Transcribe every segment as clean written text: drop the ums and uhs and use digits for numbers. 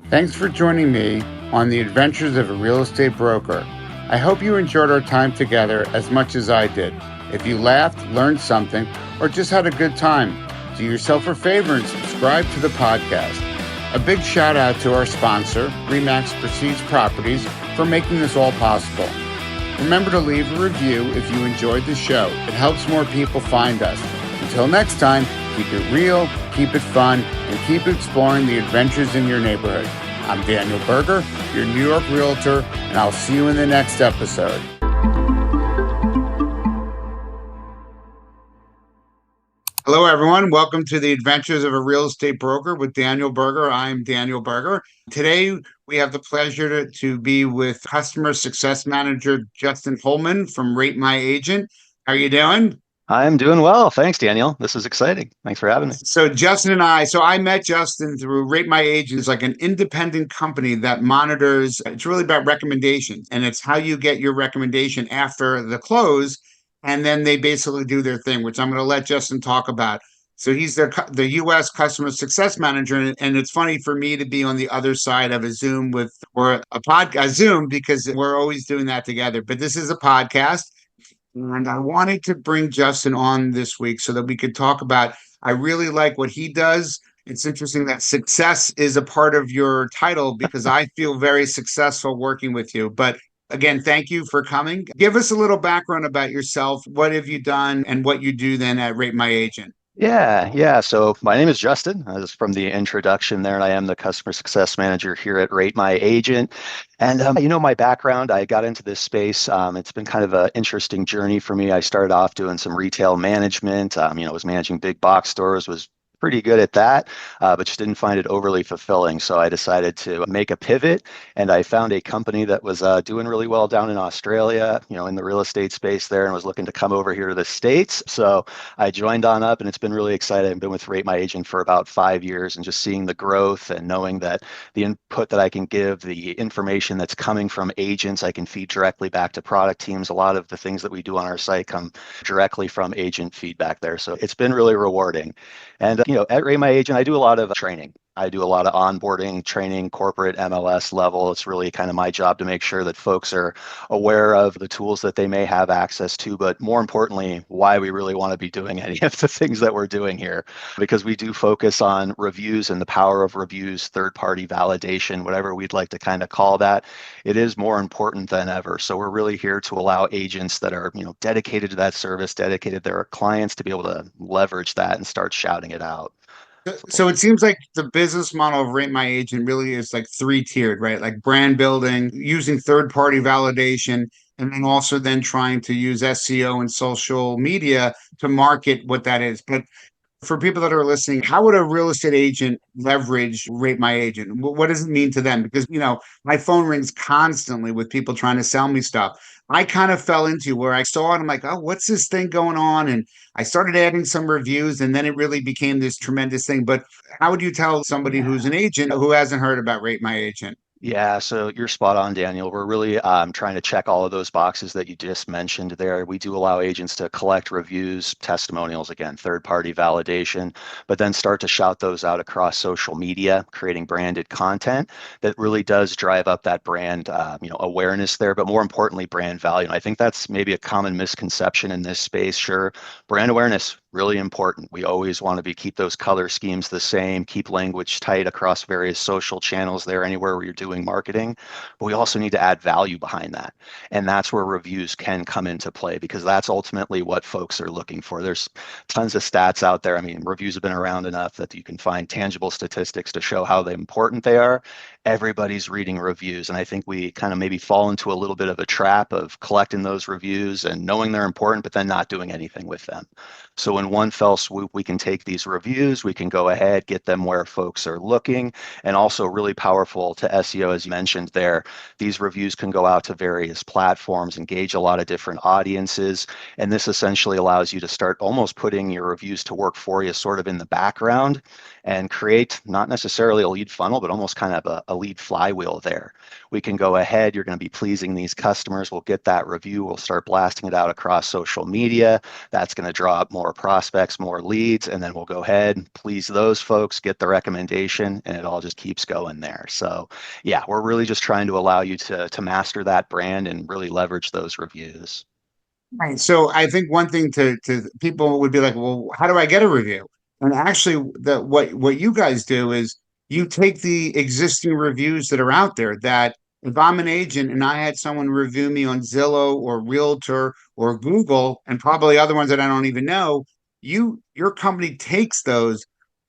Thanks for joining me on the adventures of a real estate broker. I hope you enjoyed our time together as much as I did. If you laughed, learned something, or just had a good time, do yourself a favor and subscribe to the podcast. A big shout out to our sponsor, RE/MAX Prestige Properties, for making this all possible. Remember to leave a review if you enjoyed the show. It helps more people find us. Until next time, keep it real, keep it fun, and keep exploring the adventures in your neighborhood. I'm Daniel Berger, your New York realtor, and I'll see you in the next episode. Hello, everyone. Welcome to the Adventures of a Real Estate Broker with Daniel Berger. I'm Daniel Berger. Today, we have the pleasure to be with Customer Success Manager Justin Holman from Rate My Agent. How are you doing? I'm doing well. Thanks, Daniel. This is exciting. Thanks for having me. So I met Justin through Rate My Agent. It's like an independent company that monitors. It's really about recommendations, and it's how you get your recommendation after the close, and then they basically do their thing, which I'm going to let Justin talk about. So he's the U.S. Customer Success Manager, and it's funny for me to be on the other side of a Zoom or a Zoom, because we're always doing that together. But this is a podcast. And I wanted to bring Justin on this week so that we could talk about. I really like what he does. It's interesting that success is a part of your title because I feel very successful working with you. But again, thank you for coming. Give us a little background about yourself. What have you done and what you do then at Rate My Agent? Yeah. So my name is Justin. As from the introduction there, and I am the customer success manager here at Rate My Agent. And my background, I got into this space. It's been kind of an interesting journey for me. I started off doing some retail management. Was managing big box stores, was pretty good at that, but just didn't find it overly fulfilling. So I decided to make a pivot, and I found a company that was doing really well down in Australia, in the real estate space there, and was looking to come over here to the States. So I joined on up, and it's been really exciting. I've been with Rate My Agent for about 5 years, and just seeing the growth and knowing that the input that I can give, the information that's coming from agents, I can feed directly back to product teams. A lot of the things that we do on our site come directly from agent feedback there. So it's been really rewarding. And at Rate My Agent, I do a lot of training. I do a lot of onboarding, training, corporate MLS level. It's really kind of my job to make sure that folks are aware of the tools that they may have access to, but more importantly, why we really want to be doing any of the things that we're doing here. Because we do focus on reviews and the power of reviews, third-party validation, whatever we'd like to kind of call that. It is more important than ever. So we're really here to allow agents that are, dedicated to that service, dedicated to their clients, to be able to leverage that and start shouting it out. So it seems like the business model of Rate My Agent really is like three-tiered, right? Like brand building, using third-party validation, and then also then trying to use SEO and social media to market what that is. But for people that are listening, how would a real estate agent leverage Rate My Agent? What does it mean to them? Because, my phone rings constantly with people trying to sell me stuff. I kind of fell into where I saw it. I'm like, oh, what's this thing going on? And I started adding some reviews, and then it really became this tremendous thing. But how would you tell somebody who's Yeah. an agent who hasn't heard about Rate My Agent? Yeah, so you're spot on, Daniel. We're really trying to check all of those boxes that you just mentioned there. We do allow agents to collect reviews, testimonials, again, third-party validation, but then start to shout those out across social media, creating branded content that really does drive up that brand, awareness there, but more importantly, brand value. And I think that's maybe a common misconception in this space. Sure, brand awareness, really important. We always want to keep those color schemes the same, keep language tight across various social channels there, anywhere where you're doing marketing. But we also need to add value behind that. And that's where reviews can come into play, because that's ultimately what folks are looking for. There's tons of stats out there. I mean, reviews have been around enough that you can find tangible statistics to show how important they are. Everybody's reading reviews. And I think we kind of maybe fall into a little bit of a trap of collecting those reviews and knowing they're important, but then not doing anything with them. So in one fell swoop, we can take these reviews, we can go ahead, get them where folks are looking, and also really powerful to SEO, as you mentioned there. These reviews can go out to various platforms, engage a lot of different audiences, and this essentially allows you to start almost putting your reviews to work for you sort of in the background and create not necessarily a lead funnel, but almost kind of a lead flywheel there. We can go ahead, you're going to be pleasing these customers, we'll get that review, we'll start blasting it out across social media. That's going to draw up more prospects, more leads, and then we'll go ahead, please those folks, get the recommendation, and it all just keeps going there. So yeah, we're really just trying to allow you to master that brand and really leverage those reviews. Right. So I think one thing to people would be like, well, how do I get a review? And actually, what you guys do is you take the existing reviews that are out there. That if I'm an agent and I had someone review me on Zillow or Realtor or Google and probably other ones that I don't even know, your company takes those,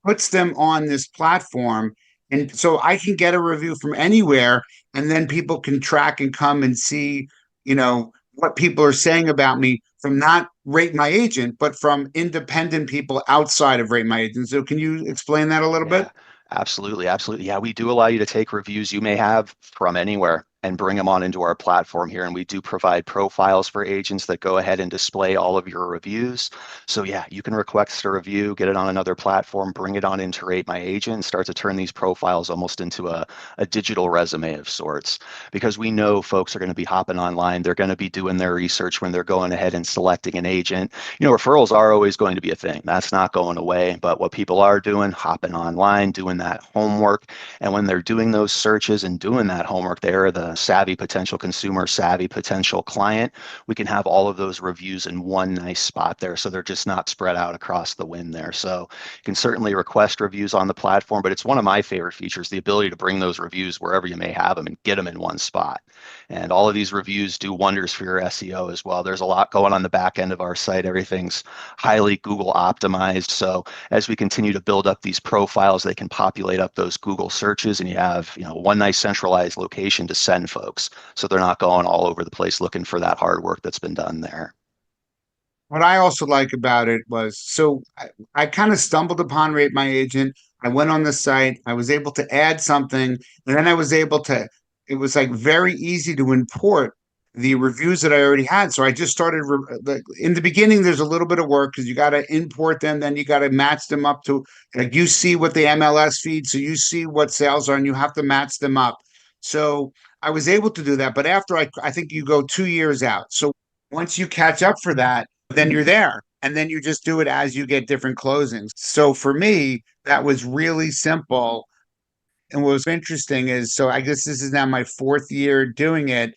puts them on this platform, and so I can get a review from anywhere, and then people can track and come and see, you know what people are saying about me from not Rate My Agent, but from independent people outside of Rate My Agent. So can you explain that a little bit? Yeah, absolutely. Absolutely. Yeah, we do allow you to take reviews you may have from anywhere and bring them on into our platform here. And we do provide profiles for agents that go ahead and display all of your reviews. So yeah, you can request a review, get it on another platform, bring it on into Rate My Agent, and start to turn these profiles almost into a digital resume of sorts. Because we know folks are going to be hopping online. They're going to be doing their research when they're going ahead and selecting an agent. Referrals are always going to be a thing. That's not going away. But what people are doing, hopping online, doing that homework. And when they're doing those searches and doing that homework, they are the savvy potential consumer, savvy potential client. We can have all of those reviews in one nice spot there. So they're just not spread out across the wind there. So you can certainly request reviews on the platform, but it's one of my favorite features, the ability to bring those reviews wherever you may have them and get them in one spot. And all of these reviews do wonders for your SEO as well. There's a lot going on the back end of our site. Everything's highly Google optimized. So as we continue to build up these profiles, they can populate up those Google searches, and you have, one nice centralized location to send folks. So they're not going all over the place looking for that hard work that's been done there. What I also like about it was I kind of stumbled upon Rate My Agent. I went on the site, I was able to add something, and then I was able to, it was like very easy to import the reviews that I already had. So I just started in the beginning, there's a little bit of work because you got to import them, then you got to match them up to, like, you see what the MLS feed, so you see what sales are, and you have to match them up. So I was able to do that. But after I think you go 2 years out. So once you catch up for that, then you're there. And then you just do it as you get different closings. So for me, that was really simple. And what was interesting is, so I guess this is now my fourth year doing it.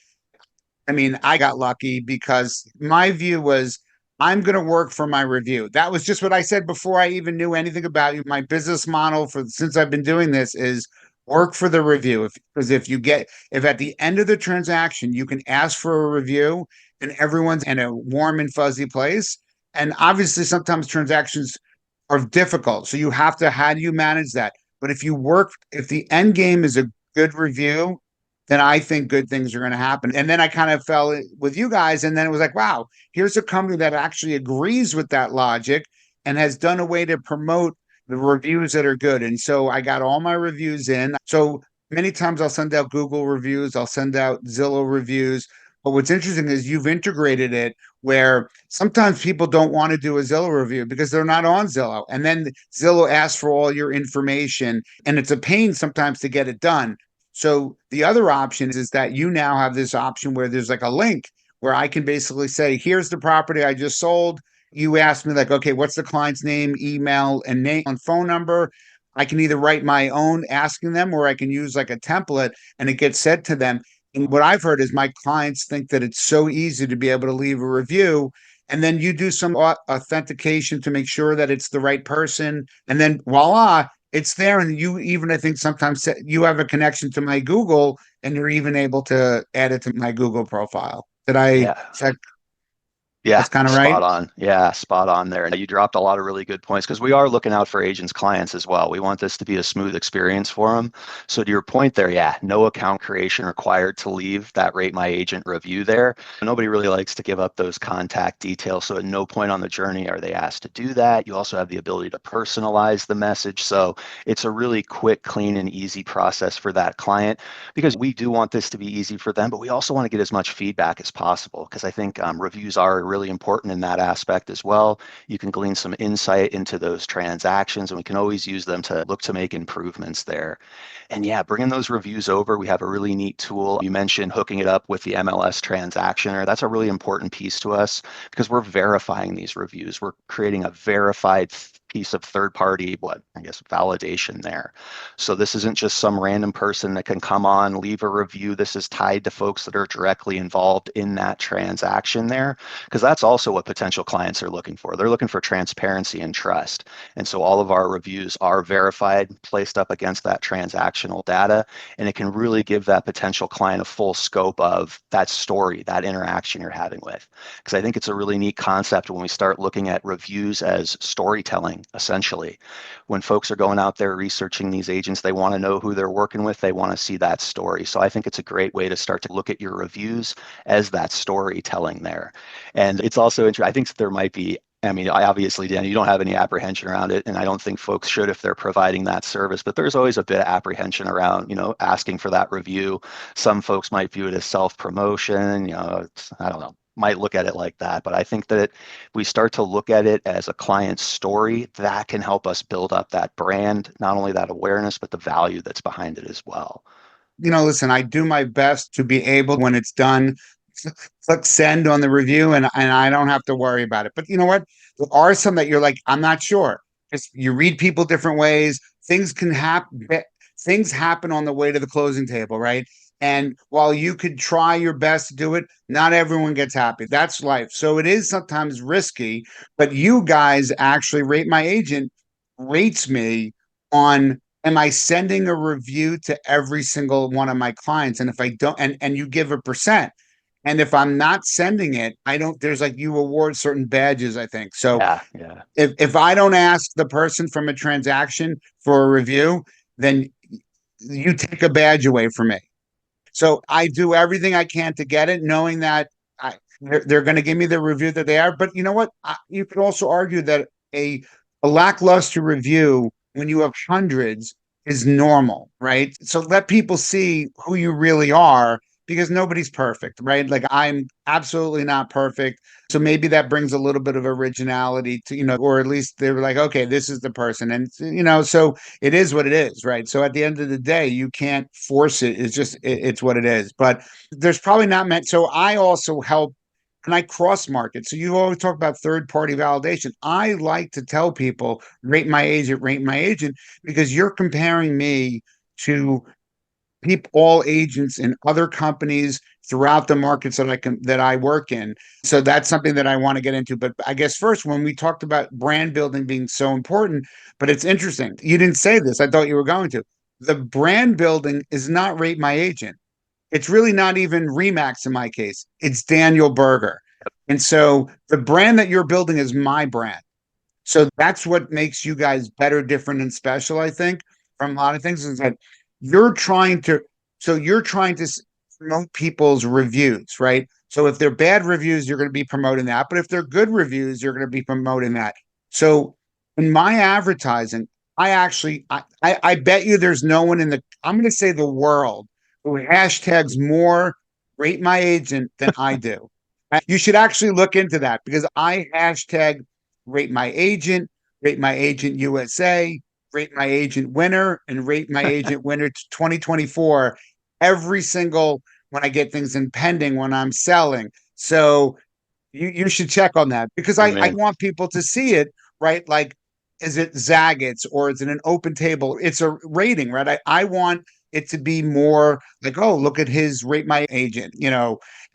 I mean, I got lucky because my view was I'm going to work for my review. That was just what I said before I even knew anything about you. My business model for since I've been doing this is work for the review. Because if at the end of the transaction you can ask for a review and everyone's in a warm and fuzzy place. And obviously sometimes transactions are difficult. So you have to, how do you manage that? But if the end game is a good review, then I think good things are going to happen. And then I kind of fell with you guys. And then it was like, wow, here's a company that actually agrees with that logic and has done a way to promote the reviews that are good. And so I got all my reviews in. So many times I'll send out Google reviews, I'll send out Zillow reviews. But what's interesting is you've integrated it where sometimes people don't want to do a Zillow review because they're not on Zillow. And then Zillow asks for all your information, and it's a pain sometimes to get it done. So the other option is that you now have this option where there's like a link where I can basically say, here's the property I just sold. You ask me like, okay, what's the client's name, email, and name and phone number? I can either write my own asking them, or I can use like a template and it gets sent to them. And what I've heard is my clients think that it's so easy to be able to leave a review. And then you do some authentication to make sure that it's the right person. And then voila, it's there. And you even, I think sometimes you have a connection to my Google and you're even able to add it to my Google profile. Did I Yeah. check? Yeah, That's kind of right. spot on. Yeah, spot on there. And you dropped a lot of really good points because we are looking out for agents' clients as well. We want this to be a smooth experience for them. So to your point there, yeah, no account creation required to leave that Rate My Agent review there. Nobody really likes to give up those contact details. So at no point on the journey are they asked to do that. You also have the ability to personalize the message. So it's a really quick, clean, and easy process for that client because we do want this to be easy for them, but we also want to get as much feedback as possible because I think reviews are really important in that aspect as well. You can glean some insight into those transactions, and we can always use them to look to make improvements there. And yeah, bringing those reviews over, we have a really neat tool. You mentioned hooking it up with the MLS transactioner. That's a really important piece to us because we're verifying these reviews. We're creating a verified piece of third party, validation there. So this isn't just some random person that can come on, leave a review. This is tied to folks that are directly involved in that transaction there, because that's also what potential clients are looking for. They're looking for transparency and trust. And so all of our reviews are verified, placed up against that transactional data, and it can really give that potential client a full scope of that story, that interaction you're having with. Because I think it's a really neat concept when we start looking at reviews as storytelling, essentially. When folks are going out there researching these agents, they want to know who they're working with. They want to see that story. So I think it's a great way to start to look at your reviews as that storytelling there. And it's also interesting. I think there might be, I obviously, Dan, you don't have any apprehension around it, and I don't think folks should if they're providing that service, but there's always a bit of apprehension around, asking for that review. Some folks might view it as self-promotion, I don't know, might look at it like that. But I think that we start to look at it as a client's story, that can help us build up that brand, not only that awareness, but the value that's behind it as well. Listen, I do my best to be able, when it's done, click send on the review, and I don't have to worry about it. But you know what? There are some that you're like, I'm not sure. Just you read people different ways. Things can happen. Things happen on the way to the closing table, right? And while you could try your best to do it, not everyone gets happy. That's life. So it is sometimes risky, but you guys actually rate my agent rates me on, am I sending a review to every single one of my clients? And if I don't, and you give a percent. And if I'm not sending it, I don't, there's like you award certain badges, I think. So Yeah, yeah. if I don't ask the person from a transaction for a review, then you take a badge away from me. So I do everything I can to get it, knowing that they're going to give me the review that they are. But you know what? You could also argue that a lackluster review when you have hundreds is normal, right? So let people see who you really are, because nobody's perfect, right? Like I'm absolutely not perfect. So maybe that brings a little bit of originality to, or at least they were like, okay, this is the person. And, so it is what it is, right? So at the end of the day, you can't force it. It's just, it's what it is. But there's probably not meant. So I also help, and I cross market. So you always talk about third party validation. I like to tell people, rate my agent, because you're comparing me to people, all agents in other companies throughout the markets that I work in. So that's something that I want to get into. But I guess first, when we talked about brand building being so important, but it's interesting. You didn't say this. I thought you were going to. The brand building is not rate my agent. It's really not even Remax in my case. It's Daniel Berger. And so the brand that you're building is my brand. So that's what makes you guys better, different, and special, I think, from a lot of things, is that you're trying to, you're trying to promote people's reviews, right? So if they're bad reviews, you're going to be promoting that. But if they're good reviews, you're going to be promoting that. So in my advertising, I bet you there's no one in I'm going to say the world, who hashtags more rate my agent than I do. You should actually look into that, because I hashtag rate my agent USA, rate my agent winner, and rate my agent winner 2024 every single, when I get things in pending, when I'm selling. So you should check on that, because I Man, want people to see it, right? Like, is it Zagat's or is it an open table? It's a rating, right? I want it to be more like, oh, look at his rate my agent,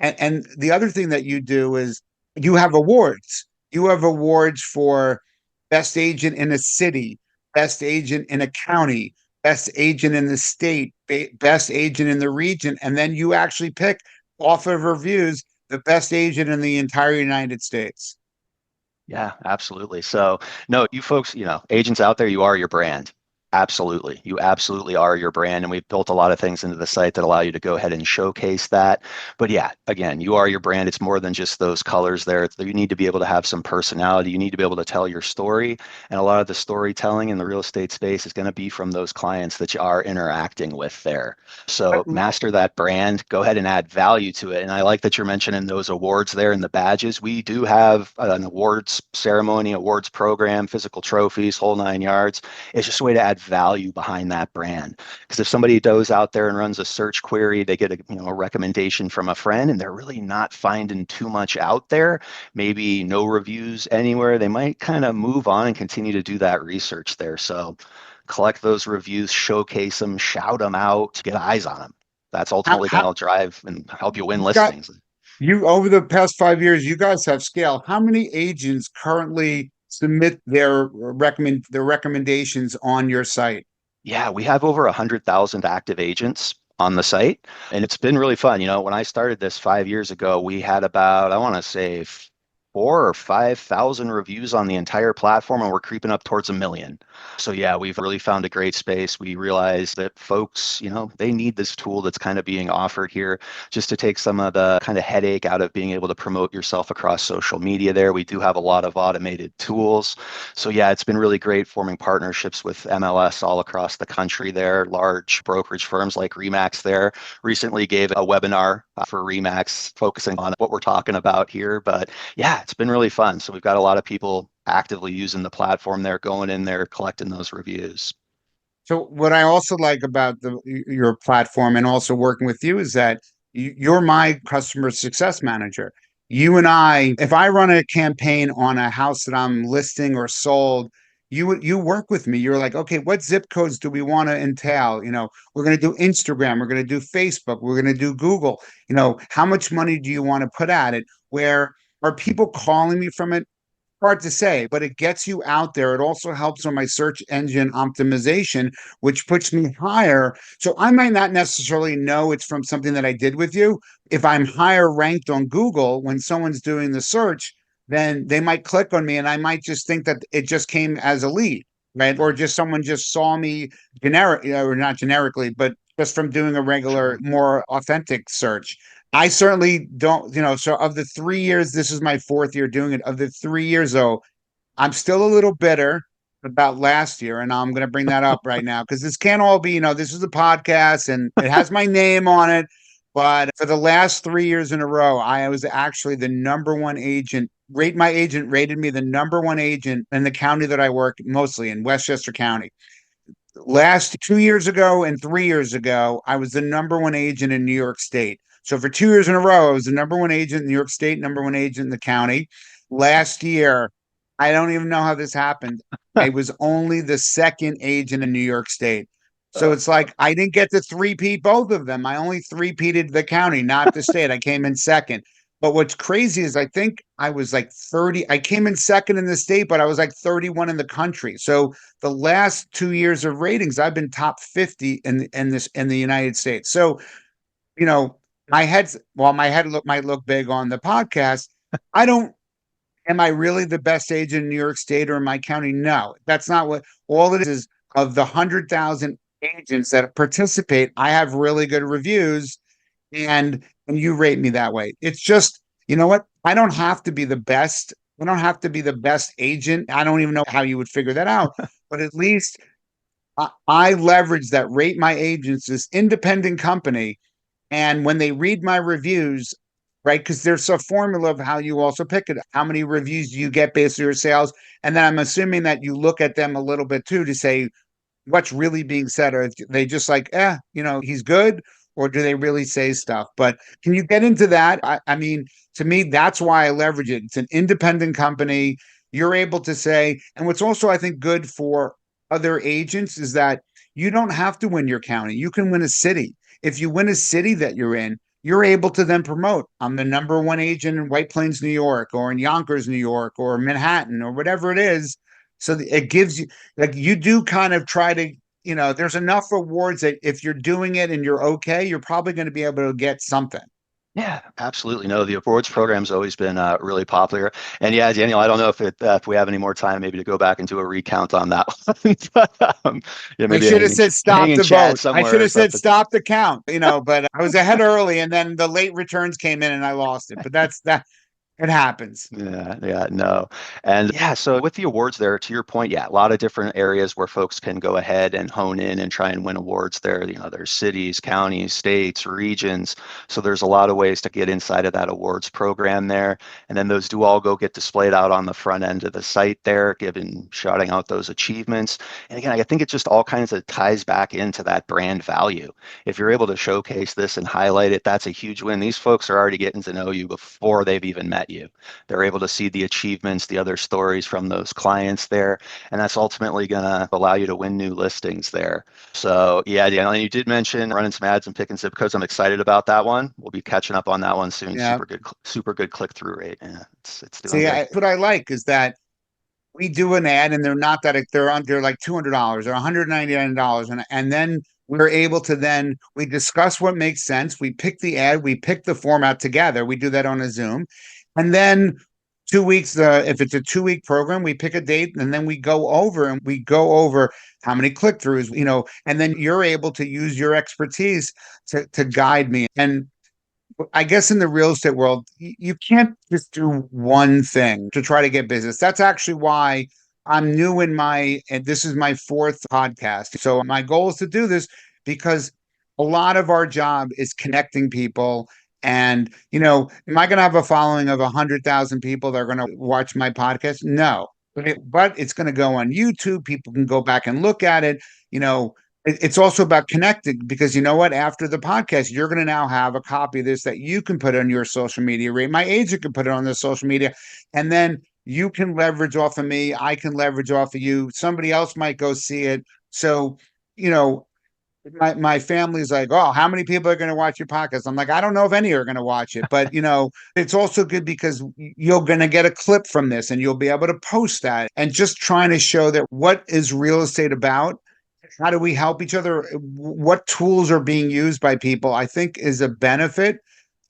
and the other thing that you do is you have awards. You have awards for best agent in a city, best agent in a county, best agent in the state, best agent in the region, and then you actually pick off of reviews the best agent in the entire United States. yeah, absolutely. So no, you folks, agents out there, you are your brand. Absolutely. You absolutely are your brand. And we've built a lot of things into the site that allow you to go ahead and showcase that. But yeah, again, you are your brand. It's more than just those colors there. You need to be able to have some personality. You need to be able to tell your story. And a lot of the storytelling in the real estate space is going to be from those clients that you are interacting with there. But So master that brand, go ahead and add value to it. And I like that you're mentioning those awards there and the badges. We do have an awards ceremony, awards program, physical trophies, whole 9 yards. It's just a way to add value behind that brand. Because if somebody goes out there and runs a search query, they get a recommendation from a friend, and they're really not finding too much out there, maybe no reviews anywhere, they might kind of move on and continue to do that research there. So collect those reviews, showcase them, shout them out, get eyes on them. That's how, ultimately how going to drive and help you win you got listings. you over the past 5 years, you guys have scale. How many agents currently submit their recommendations on your site? Yeah, we have over 100,000 active agents on the site, and it's been really fun. When I started this 5 years ago, we had about, I want to say, 4 or 5 thousand reviews on the entire platform, and we're creeping up towards 1 million. So yeah, we've really found a great space. We realize that folks, they need this tool that's kind of being offered here just to take some of the kind of headache out of being able to promote yourself across social media there. We do have a lot of automated tools. So yeah, it's been really great forming partnerships with MLS all across the country there. Large brokerage firms like Remax there recently gave a webinar for Remax focusing on what we're talking about here. But yeah, it's been really fun. So we've got a lot of people actively using the platform there, going in there, collecting those reviews. So what I also like about your platform and also working with you is that you're my customer success manager. You and I, if I run a campaign on a house that I'm listing or sold, you work with me. You're like, okay, what zip codes do we want to entail? We're going to do Instagram, we're going to do Facebook, we're going to do Google. How much money do you want to put at it? Where are people calling me from it? Hard to say, but it gets you out there. It also helps on my search engine optimization, which puts me higher. So I might not necessarily know it's from something that I did with you. If I'm higher ranked on Google when someone's doing the search, then they might click on me and I might just think that it just came as a lead, right? Or just someone just saw me generic, or not generically, but just from doing a regular, Sure. more authentic search. I certainly don't, so of the 3 years, this is my fourth year doing it. Of the 3 years, though, I'm still a little bitter about last year. And I'm going to bring that up right now because this can't all be, this is a podcast and it has my name on it. But for the last 3 years in a row, I was actually the number one agent. My agent rated me the number one agent in the county that I work, mostly in Westchester County. Last 2 years ago and 3 years ago, I was the number one agent in New York State. So for 2 years in a row, I was the number one agent in New York State, number one agent in the county. Last year, I don't even know how this happened. I was only the second agent in New York State. So Uh, it's like I didn't get to three-peat both of them. I only three-peated the county, not the state. I came in second. But what's crazy is I think I was like 30. I came in second in the state, but I was like 31 in the country. So the last 2 years of ratings, I've been top 50 in the United States. So, you know, while my head might look big on the podcast, I don't am I really the best agent in New York State or in my county? No, that's not what all it is. Of the 100,000 agents that participate, I have really good reviews and you rate me that way. It's just, you know what? I don't have to be the best. I don't have to be the best agent. I don't even know how you would figure that out, but at least I leverage that rate my agents, this independent company. And when they read my reviews, right, because there's a formula of how you also pick it. How many reviews do you get based on your sales? And then I'm assuming that you look at them a little bit too to say what's really being said. Or they just like, he's good, or do they really say stuff? But can you get into that? I mean, to me, that's why I leverage it. It's an independent company. You're able to say, and what's also, I think, good for other agents is that you don't have to win your county. You can win a city. If you win a city that you're in, you're able to then promote. I'm the number one agent in White Plains, New York, or in Yonkers, New York, or Manhattan, or whatever it is. So it gives you, like, you do kind of try to, there's enough rewards that if you're doing it and you're okay, you're probably going to be able to get something. Yeah, absolutely. No, the awards program's always been really popular. And yeah, Daniel, I don't know if we have any more time, maybe to go back and do a recount on that one. But, yeah, I maybe should have said hang stop in the chat vote. I should somewhere or have said something. stop the count, but I was ahead early and then the late returns came in and I lost it. But that's that it happens. Yeah, yeah, no. And yeah, so with the awards there, to your point, yeah, a lot of different areas where folks can go ahead and hone in and try and win awards there. There's cities, counties, states, regions. So there's a lot of ways to get inside of that awards program there. And then those do all go get displayed out on the front end of the site there, shouting out those achievements. And again, I think it just all kinds of ties back into that brand value. If you're able to showcase this and highlight it, that's a huge win. These folks are already getting to know you before they've even met you. They're able to see the achievements, the other stories from those clients there, and that's ultimately going to allow you to win new listings there. So yeah, Daniel, and you did mention running some ads and picking zip codes. I'm excited about that one. We'll be catching up on that one soon. Yeah. Super good click through rate. Yeah, it's doing See, great. what I like is that we do an ad and they're not that they're under like $200 or $199, and then we're able to then we discuss what makes sense. We pick the ad, we pick the format together. We do that on a Zoom, and then 2 weeks. If it's a 2 week program, we pick a date and then we go over how many click throughs, and then you're able to use your expertise to guide me. And I guess in the real estate world, you can't just do one thing to try to get business. That's actually why I'm new and this is my fourth podcast. So my goal is to do this because a lot of our job is connecting people. And, am I going to have a following of 100,000 people that are going to watch my podcast? No, but it's going to go on YouTube. People can go back and look at it. It's also about connecting because you know what? After the podcast, you're going to now have a copy of this that you can put on your social media. Right? My agent can put it on the social media, and then you can leverage off of me. I can leverage off of you. Somebody else might go see it. So, you know, my family's like, oh, how many people are going to watch your podcast? I'm like, I don't know if any are going to watch it, but it's also good because you're going to get a clip from this and you'll be able to post that and just trying to show that what is real estate about. How do we help each other? What tools are being used by people, I think is a benefit.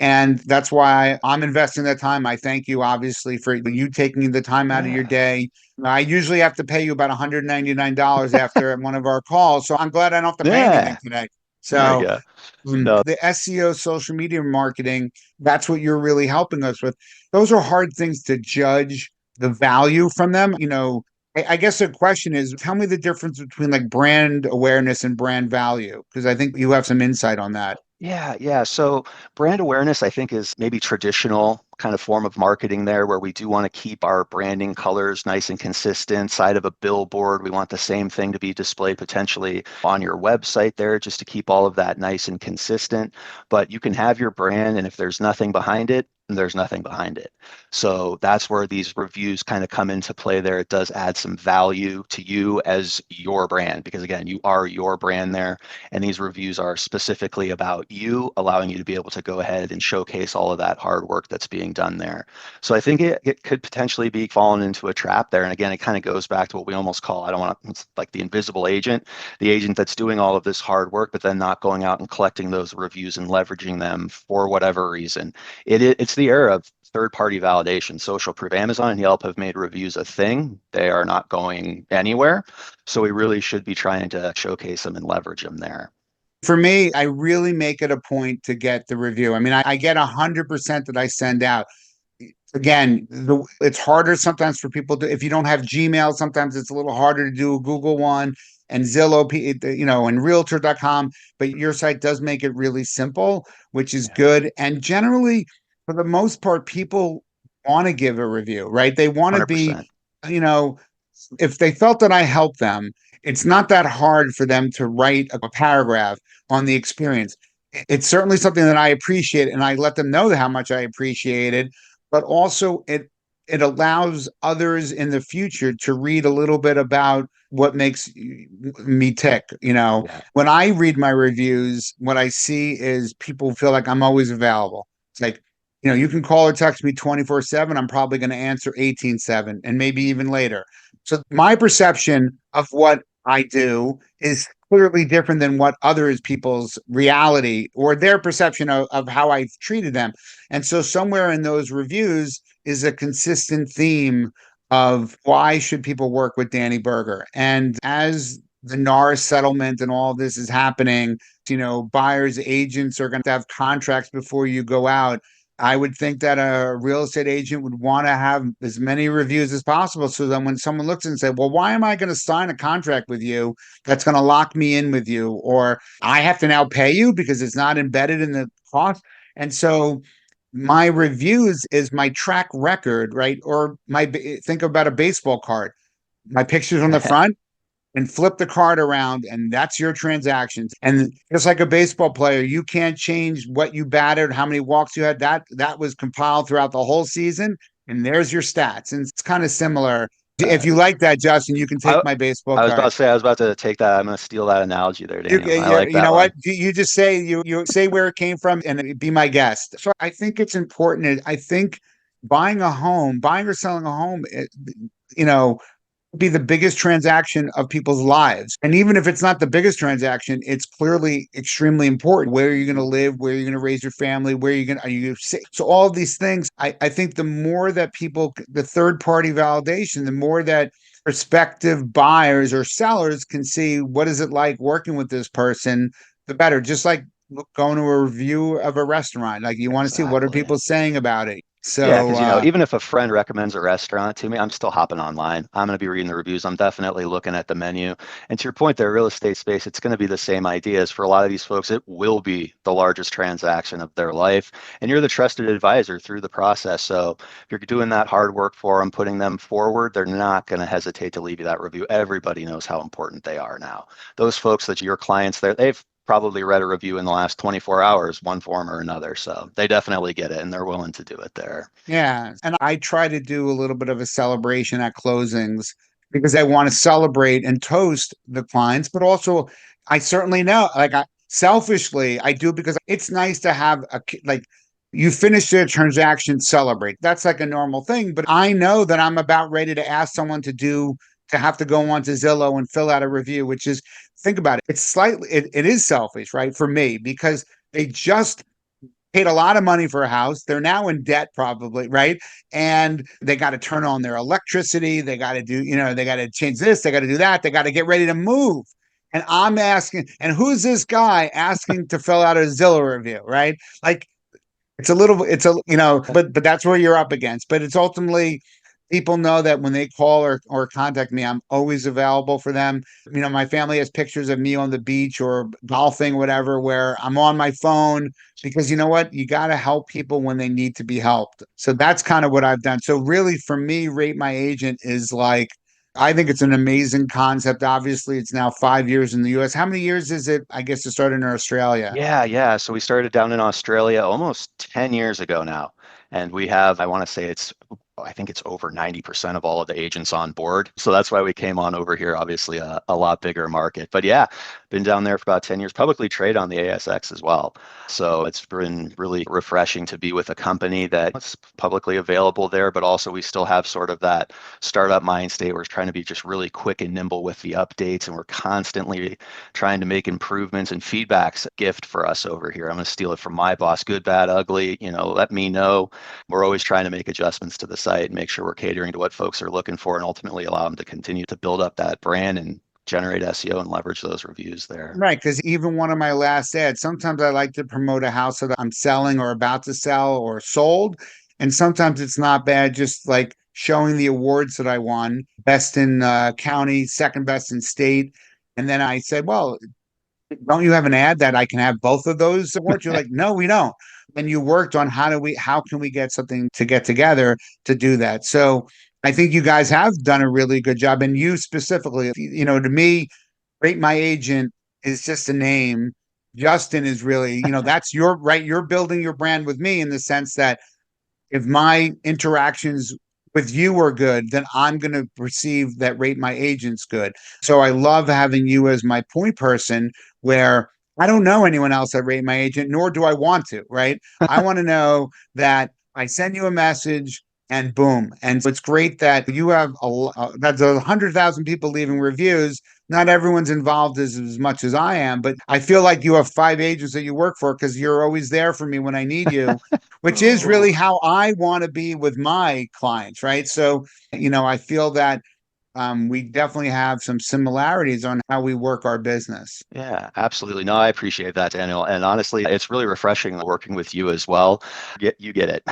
And that's why I'm investing that time. I thank you, obviously, for you taking the time out of your Yeah, day. I usually have to pay you about $199 after one of our calls. So I'm glad I don't have to pay anything yeah. today. There you So go. No, the SEO, social media marketing, that's what you're really helping us with. Those are hard things to judge the value from them. I guess the question is, tell me the difference between like brand awareness and brand value, because I think you have some insight on that. yeah, yeah. So brand awareness, I think, is maybe traditional kind of form of marketing there, where we do want to keep our branding colors nice and consistent. Side of a billboard, we want the same thing to be displayed potentially on your website there, just to keep all of that nice and consistent. But you can have your brand, and if there's nothing behind it, there's nothing behind it. So that's where these reviews kind of come into play there. It does add some value to you as your brand, because again, you are your brand there. And these reviews are specifically about you, allowing you to be able to go ahead and showcase all of that hard work that's being done there. So I think it could potentially be fallen into a trap there. And again, it kind of goes back to what we almost call, I don't want to, it's like the invisible agent, the agent that's doing all of this hard work, but then not going out and collecting those reviews and leveraging them for whatever reason. It's the era of third-party validation. Social proof. Amazon and Yelp have made reviews a thing. They are not going anywhere. So we really should be trying to showcase them and leverage them there. For me, I really make it a point to get the review. I mean, I get 100% that I send out. Again, it's harder sometimes for people to, if you don't have Gmail, sometimes it's a little harder to do a Google one and Zillow, and realtor.com, but your site does make it really simple, which is Yeah, good. And generally, for the most part, people want to give a review, right? They want to be, 100%. you know, if they felt that I helped them, it's not that hard for them to write a paragraph on the experience. It's certainly something that I appreciate, and I let them know how much I appreciate it. But also, it allows others in the future to read a little bit about what makes me tick. Yeah, When I read my reviews, what I see is people feel like I'm always available. It's like, you can call or text me 24/7. I'm probably going to answer 18/7 and maybe even later. So my perception of what I do is clearly different than what others people's reality or their perception of how I've treated them. And so somewhere in those reviews is a consistent theme of why should people work with Danny Berger. And as the NAR settlement and all this is happening, buyers agents are going to have contracts before you go out. I would think that a real estate agent would want to have as many reviews as possible. So then when someone looks and say, well, why am I going to sign a contract with you that's going to lock me in with you? Or I have to now pay you because it's not embedded in the cost. And so my reviews is my track record, right? Or think about a baseball card. My picture's on the front and flip the card around, and that's your transactions. And just like a baseball player, you can't change what you batted, how many walks you had. That was compiled throughout the whole season, and there's your stats. And it's kind of similar. If you like that, Justin, you can take I, my baseball I was about card. to say, I was about to take that. I'm going to steal that analogy there, Daniel. I like You that know one. what? You just say you say where it came from and be my guest. So I think it's important. I think buying or selling a home, you know, be the biggest transaction of people's lives. And even if it's not the biggest transaction, it's clearly extremely important. Where are you going to live? Where are you going to raise your family? Where are you going to, are you sick? So all of these things, I think the more that people, the third party validation, the more that prospective buyers or sellers can see what is it like working with this person, the better. Just like going to a review of a restaurant, like you want to see what are Exactly. people saying about it. Yeah, So because even if a friend recommends a restaurant to me, I'm still hopping online. I'm going to be reading the reviews. I'm definitely looking at the menu. And to your point there, real estate space, it's going to be the same ideas. For a lot of these folks, it will be the largest transaction of their life. And you're the trusted advisor through the process. So if you're doing that hard work for them, putting them forward, they're not going to hesitate to leave you that review. Everybody knows how important they are now. Those folks that your clients there, they've probably read a review in the last 24 hours, one form or another. So they definitely get it and they're willing to do it there. yeah, and I try to do a little bit of a celebration at closings because I want to celebrate and toast the clients, but also I certainly know, like selfishly, I do because it's nice to have like you finish the transaction, celebrate. That's like a normal thing, but I know that I'm about ready to ask someone to have to go on to Zillow and fill out a review, which is think about it. It's slightly it is selfish, right? For me, because they just paid a lot of money for a house. They're now in debt, probably, right? And they got to turn on their electricity. They got to do, they got to change this. They got to do that. They got to get ready to move. And I'm asking, and who's this guy asking to fill out a Zillow review, right? Like but that's where you're up against. But it's ultimately people know that when they call or contact me, I'm always available for them. My family has pictures of me on the beach or golfing, whatever, where I'm on my phone because you know what? You got to help people when they need to be helped. So that's kind of what I've done. So really for me, Rate My Agent is like, I think it's an amazing concept. Obviously, it's now 5 years in the US. How many years is it, I guess, to start in Australia? Yeah, yeah. So we started down in Australia almost 10 years ago now. And we have, I want to say I think it's over 90% of all of the agents on board. So that's why we came on over here, obviously a lot bigger market. But yeah, been down there for about 10 years, publicly trade on the ASX as well. So it's been really refreshing to be with a company that's publicly available there, but also we still have sort of that startup mind state. We're trying to be just really quick and nimble with the updates, and we're constantly trying to make improvements, and feedback's a gift for us over here. I'm going to steal it from my boss, good, bad, ugly, let me know. We're always trying to make adjustments to the site and make sure we're catering to what folks are looking for and ultimately allow them to continue to build up that brand and generate SEO and leverage those reviews there. Right, because even one of my last ads, sometimes I like to promote a house that I'm selling or about to sell or sold. And sometimes it's not bad, just like showing the awards that I won, best in county, second best in state. And then I said, well, don't you have an ad that I can have both of those awards? You're like, no, we don't. And you worked on how can we get something to get together to do that. So I think you guys have done a really good job. And you specifically, to me, Rate My Agent is just a name. Justin is really, that's your right. You're building your brand with me in the sense that if my interactions with you are good, then I'm going to perceive that Rate My Agent's good. So I love having you as my point person where I don't know anyone else at Rate My Agent, nor do I want to, right? I want to know that I send you a message and boom. And so it's great that you have that's 100,000 people leaving reviews. not everyone's involved as much as I am, but I feel like you have five agents that you work for because you're always there for me when I need you, which is Oh. really how I want to be with my clients, right? So, I feel that we definitely have some similarities on how we work our business. Yeah, absolutely. No, I appreciate that, Daniel. And honestly, it's really refreshing working with you as well. You get it.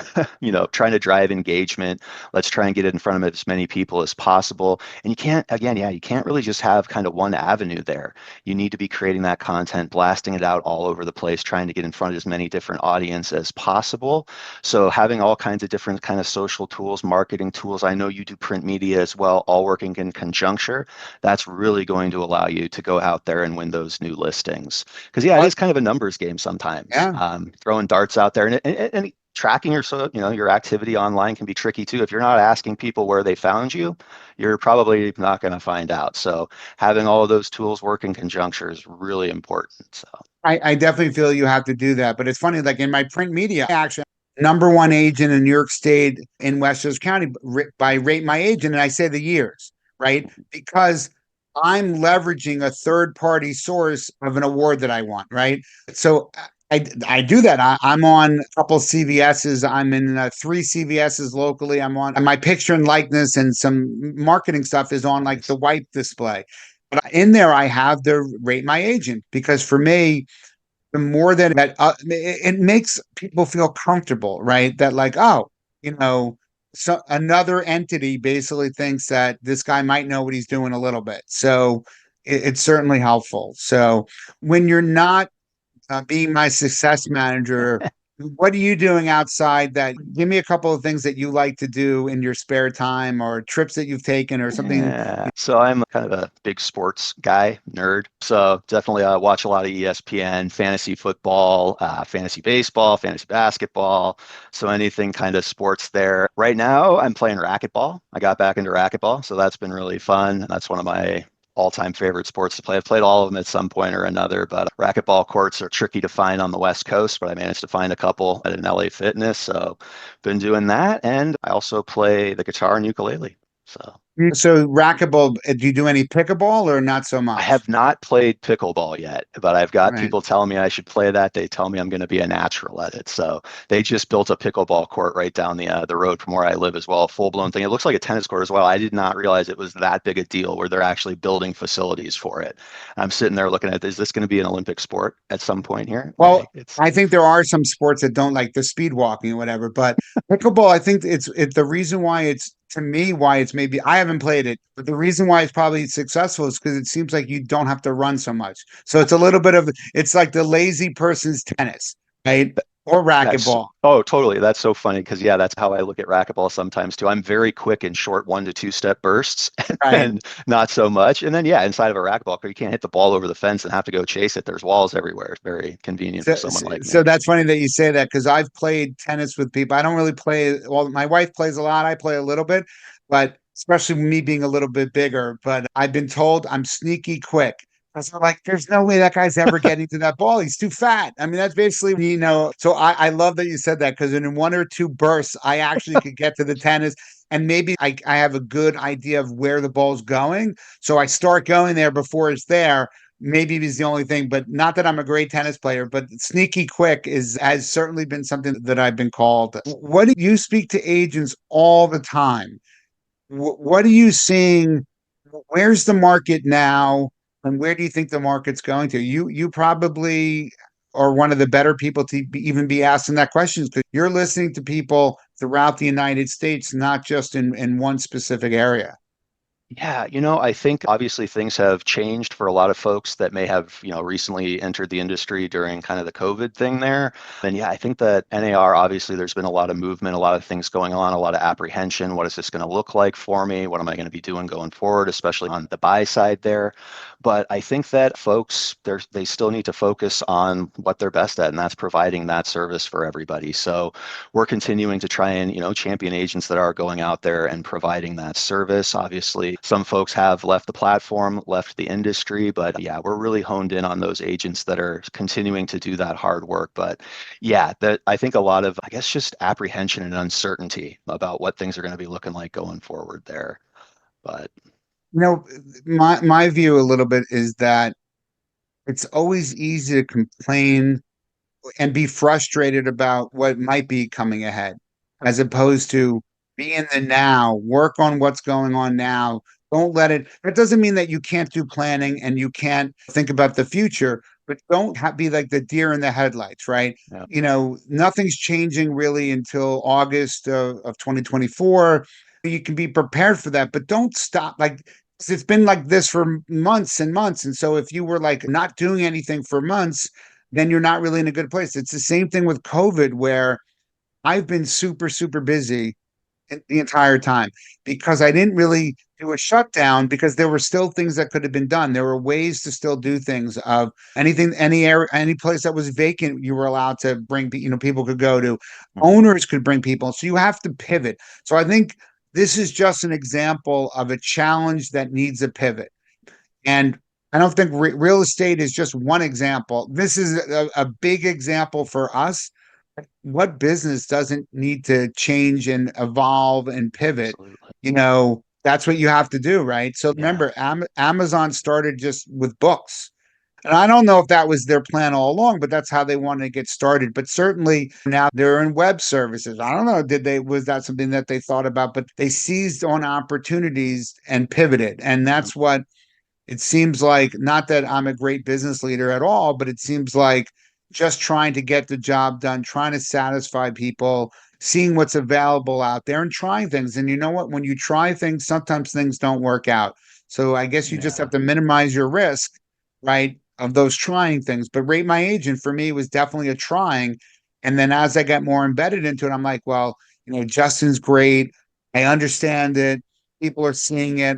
Trying to drive engagement. Let's try and get it in front of as many people as possible. And you can't, again, yeah, you can't really just have kind of one avenue there. You need to be creating that content, blasting it out all over the place, trying to get in front of as many different audience as possible. So having all kinds of different kind of social tools, marketing tools. I know you do print media as well, all working in conjunction. That's really going to allow you to go out there and win those new listings. Because yeah, it Uh, is kind of a numbers game sometimes. Yeah. Throwing darts out there and tracking your activity online can be tricky too. If you're not asking people where they found you, you're probably not going to find out. So having all of those tools work in conjunction is really important. So I definitely feel you have to do that. But it's funny, like in my print media, actually, number one agent in New York State in Westchester County by Rate My Agent. And I say the years, right? Because I'm leveraging a third party source of an award that I want, right? So I do that. I'm on a couple CVSs. I'm in three CVSs locally. I'm on, and my picture and likeness and some marketing stuff is on like the nice. wipe display. But in there, I have the Rate My Agent because for me, the more that it makes people feel comfortable, right? That like, oh, you know, so another entity basically thinks that this guy might know what he's doing a little bit. So it's certainly helpful. So when you're not being my success manager, what are you doing outside that? Give me a couple of things that you like to do in your spare time or trips that you've taken or something. Yeah. So I'm kind of a big sports guy, nerd. So definitely watch a lot of ESPN, fantasy football, fantasy baseball, fantasy basketball. So anything kind of sports there. Right now, I'm playing racquetball. I got back into racquetball, so that's been really fun. That's one of my all-time favorite sports to play. I've played all of them at some point or another, but racquetball courts are tricky to find on the West Coast, but I managed to find a couple at an LA Fitness. So been doing that. And I also play the guitar and ukulele. So So racquetball, do you do any pickleball or not so I much? have not played pickleball yet, but I've got Right. people telling me I should play that. They tell me I'm going to be a natural at it. So they just built a pickleball court right down the road from where I live as well, a full-blown thing. It looks like a tennis court as well. I did not realize it was that big a deal where they're actually building facilities for it. I'm sitting there looking at, is this going to be an Olympic sport at some point here? Well, Like it's I think there are some sports that don't like the speed walking or whatever, but pickleball, I think it's the reason why it's to me why it's maybe I haven't played it, but the reason why it's probably successful is because it seems like you don't have to run so much. So it's a little bit of it's like the lazy person's tennis, right? Or That's racquetball, oh, totally. That's so funny because yeah, that's how I look at racquetball sometimes too. I'm very quick in short 1 to 2 step bursts right? and not so much. And then yeah, inside of a racquetball court, you can't hit the ball over the fence and have to go chase it. There's walls everywhere. It's very convenient for So, someone like so me. that's funny that you say that because I've played tennis with people. I don't really play. Well, my wife plays a lot. I play a little bit, but especially me being a little bit bigger. But I've been told I'm sneaky quick. I was like, there's no way that guy's ever getting to that ball. He's too fat. I mean, that's basically, so I love that you said that because in one or two bursts, I actually could get to the tennis. And maybe I have a good idea of where the ball's going. So I start going there before it's there maybe he's the only thing, but not that I'm a great tennis player, but sneaky quick is has certainly been something that I've been called. What do you speak to agents all the time? What are you seeing? Where's the market now? And where do you think the market's going to? You probably are one of the better people to even be asking that question because you're listening to people throughout the United States, not just in one specific area. Yeah, I think obviously things have changed for a lot of folks that may have, recently entered the industry during kind of the COVID thing there. And yeah, I think that NAR, obviously, there's been a lot of movement, a lot of things going on, a lot of apprehension. What is this going to look like for me? What am I going to be doing going forward, especially on the buy side there? But I think that folks, they still need to focus on what they're best at, and that's providing that service for everybody. So we're continuing to try and champion agents that are going out there and providing that service. Obviously some folks have left the platform, left the industry, but yeah, we're really honed in on those agents that are continuing to do that hard work. But yeah, that I think a lot of, I guess, just apprehension and uncertainty about what things are going to be looking like going forward there. But You know, my view a little bit is that it's always easy to complain and be frustrated about what might be coming ahead, as opposed to be in the now, work on what's going on now. Don't let it, that doesn't mean that you can't do planning and you can't think about the future, but don't be like the deer in the headlights, right? Yeah, Nothing's changing really until August of 2024. You can be prepared for that, but don't stop. Like, it's been like this for months and months. And so if you were like not doing anything for months, then you're not really in a good place. It's the same thing with COVID, where I've been super, super busy the entire time because I didn't really do a shutdown because there were still things that could have been done. There were ways to still do things of anything, any area, any place that was vacant, you were allowed to bring, people could go to, mhm, owners could bring people. So you have to pivot. So I think this is just an example of a challenge that needs a pivot. And I don't think real estate is just one example. This is a big example for us. What business doesn't need to change and evolve and pivot? absolutely. That's what you have to do, right? So Yeah, remember, Amazon started just with books. And I don't know if that was their plan all along, but that's how they wanted to get started. But certainly now they're in web services. I don't know, was that something that they thought about? But they seized on opportunities and pivoted. And that's mhm, what it seems like, not that I'm a great business leader at all, but it seems like just trying to get the job done, trying to satisfy people, seeing what's available out there and trying things. And you know what? When you try things, sometimes things don't work out. So I guess you just have yeah, to minimize your risk, right, of those trying things. But Rate My Agent for me was definitely a trying. And then as I got more embedded into it, I'm like, well, Justin's great. I understand it, people are seeing it,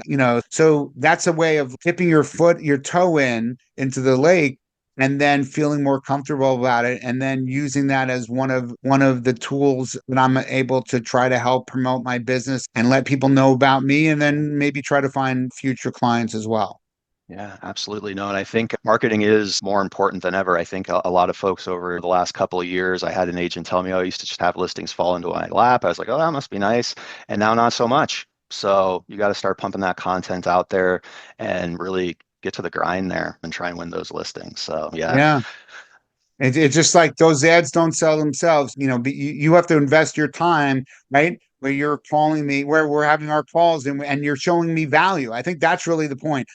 so that's a way of dipping your toe into the lake, and then feeling more comfortable about it, and then using that as one of the tools that I'm able to try to help promote my business and let people know about me, and then maybe try to find future clients as well. yeah, absolutely. No, and I think marketing is more important than ever. I think a lot of folks over the last couple of years, I had an agent tell me, oh, I used to just have listings fall into my lap. I was like, oh, that must be nice. And now not so much. So you got to start pumping that content out there and really get to the grind there and try and win those listings. So yeah. Yeah. It's just like those ads don't sell themselves. But you have to invest your time, right? Where you're calling me, where we're having our calls, and you're showing me value. I think that's really the point.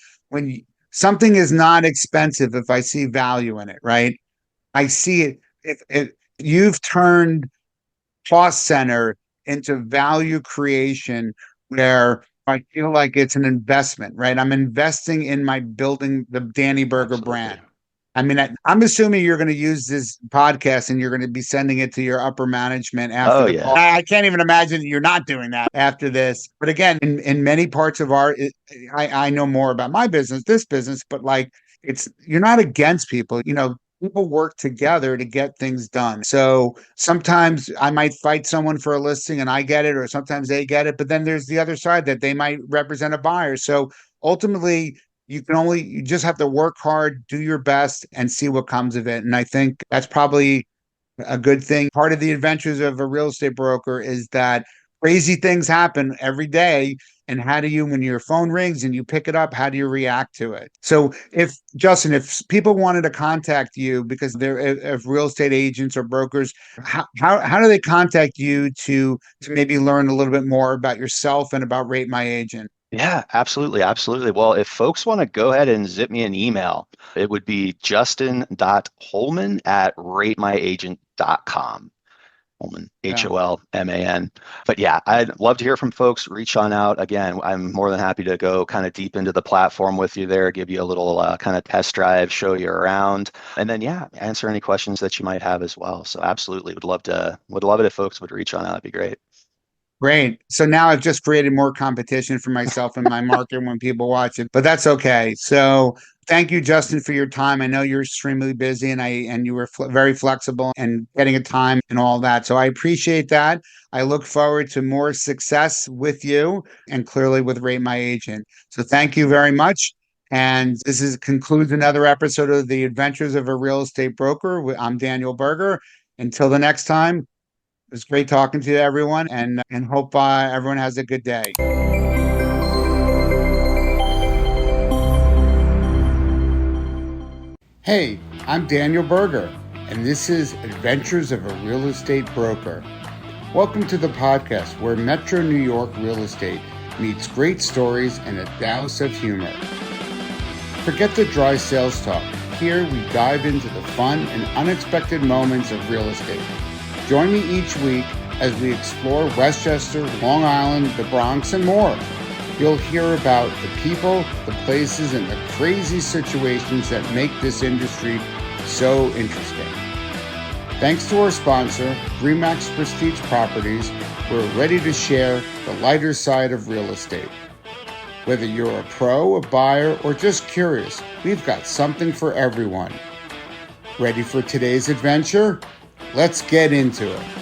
Something is not expensive if I see value in it, right? I see it. If you've turned cost center into value creation, where I feel like it's an investment, right? I'm investing in my building the Danny Berger Absolutely. brand. I mean, I'm assuming you're going to use this podcast and you're going to be sending it to your upper management after Oh the call. yeah. I can't even imagine that you're not doing that after this. But again, in many parts of I know more about my business, this business, but like you're not against people. People work together to get things done. So sometimes I might fight someone for a listing and I get it, or sometimes they get it. But then there's the other side that they might represent a buyer. So ultimately, you just have to work hard, do your best, and see what comes of it. And I think that's probably a good thing. Part of the adventures of a real estate broker is that crazy things happen every day. And how do you, when your phone rings and you pick it up, how do you react to it? So, if Justin, if people wanted to contact you because they're if real estate agents or brokers, how do they contact you to maybe learn a little bit more about yourself and about Rate My Agent? Yeah, absolutely. Absolutely. Well, if folks want to go ahead and zip me an email, it would be justin.holman@ratemyagent.com. Holman, Yeah. Holman. But yeah, I'd love to hear from folks. Reach on out. Again, I'm more than happy to go kind of deep into the platform with you there, give you a little kind of test drive, show you around, and then yeah, answer any questions that you might have as well. So absolutely, would love it if folks would reach on out. That'd be great. Great. So now I've just created more competition for myself in my market when people watch it, but that's okay. So thank you, Justin, for your time. I know you're extremely busy, and you were very flexible and getting a time and all that. So I appreciate that. I look forward to more success with you and clearly with Rate My Agent. So thank you very much. And this concludes another episode of the Adventures of a Real Estate Broker. I'm Daniel Berger. Until the next time. It was great talking to everyone, and hope everyone has a good day. Hey, I'm Daniel Berger, and this is Adventures of a Real Estate Broker. Welcome to the podcast where Metro New York real estate meets great stories and a douse of humor. Forget the dry sales talk. Here we dive into the fun and unexpected moments of real estate. Join me each week as we explore Westchester, Long Island, the Bronx, and more. You'll hear about the people, the places, and the crazy situations that make this industry so interesting. Thanks to our sponsor, Remax Prestige Properties, we're ready to share the lighter side of real estate. Whether you're a pro, a buyer, or just curious, we've got something for everyone. Ready for today's adventure? Let's get into it.